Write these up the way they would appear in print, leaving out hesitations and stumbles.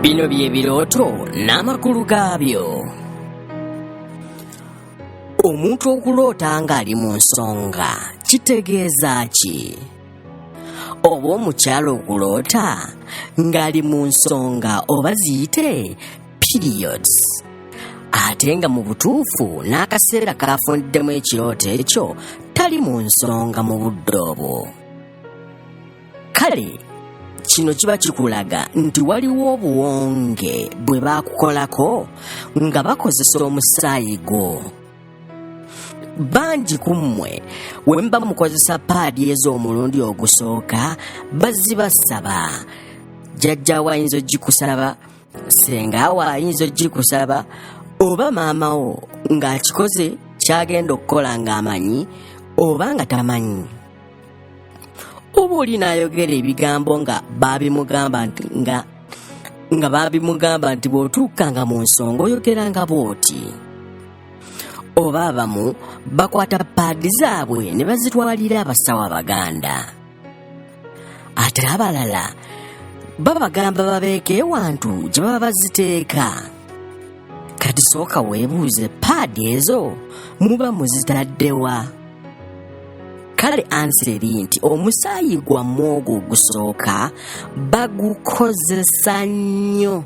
Bino bye birooto n'amakulu gaabyo. Omuntu okuloota ng'ali mu nsonga kitegeeza ki? Oba omukyala okuloota ng'ali mu nsonga oba ziyite periods, ate nga mu butuufu n'akaseera kaafundiddemu ekirooto ekyo tali mu nsonga mu budde obwo. Kale kino kiba kikulaga nti waliwo obuwonge bwe baakukolako nga bakozesa omusaayi gwo. Bangi ku mmwe we mba mukozesa paadi ez'omulundi ogusooka bazibasaba. Jjajjaawo ayinza ogikusaba, sengaawo ayinza ogikusaba, oba maamawo ng'akikoze kyagenda okukola ng'amanyi oba nga tamanyi. Oba oli n'ayogera ebigambo nga baabimugamba nti bw'otuukanga mu nsonga oyogeranga bw'oti. Oba abamu bakwata paadi zaabwe ne bazitwalira abasawo Abaganda. Ate abalala babagamba babeeko ewantu gye baba baziteeka. Kati sooka weebuuze paadi ezo muba muzitaddewa? Kale answer eri nti omusaayi gwammwe ogwo ogusooka bagukozesa nnyo.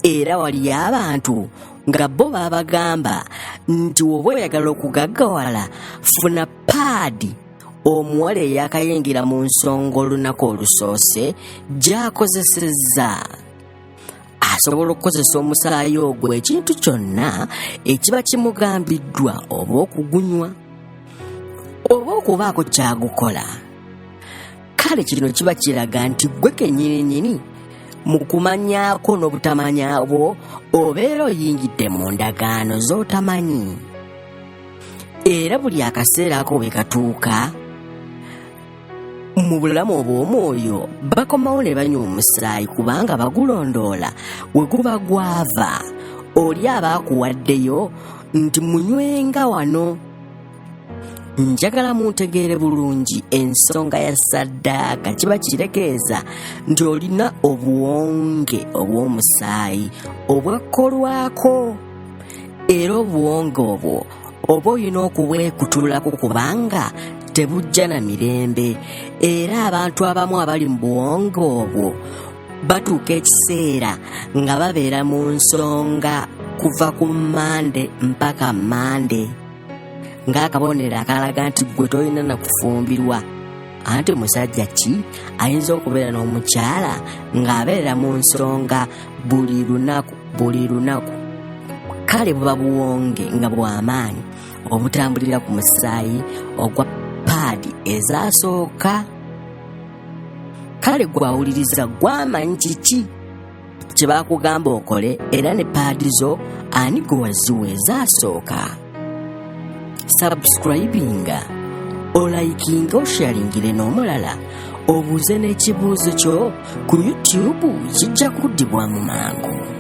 Era wali abantu nga bo babagamba nti oba oyagala okugaggawala funa paadi omuwala eyakayingira mu nsonga olunaku olusoose gy'akozesezza. Asobola okukozesa omusaayi ogwo ekintu kyonna ekiba kimugambiddwa oba okugunywa oba okubaako kyagukola. Kale kino kiba kiraga nti gwe kennyininyini mu kumanyaako n'obutamanyabwo obeera oyingidde mu ndagaano z'otamanyi. Era buli akaseera ako bwe katuuka mu bulamu obw'omwoyo bakomawo ne banywa omusaayi kubanga bagulondoola we guba gwava. Oli abaakuwaddeyo nti munywenga wano. Njagala muntegeere bulungi ensonga ya ssaddaaka kiba kitegeeza nti olina obuwonge obw'omusaayi obwakkolwako. Era obuwonge obwo oba olina okubwekutulako kubanga tebujja na mirembe. Era abantu abamu abali mu buwonge obwo batuuka ekiseera nga babeera mu nsonga kuva ku Mande mpaka Mande, ng'akabonero akalaga nti gwe tolina na kufumbirwa. Anti musajja ki ayinza okubeera n'omukyala ng'abeera mu nsonga buli lunaku? Kale buba buwonge nga bw'amaanyi obutambulira ku musaayi ogwa paadi ezaasooka. Kale gwawuliriza gwamanyi kiki kye baakugamba okole, era ne paadi zo ani gwe waziwa ezaasooka. Subscribinga, olayikinga, osharingire n'omulala, obuuze n'ekibuuzo kyo ku YouTube kijja kuddibwa mu mangu.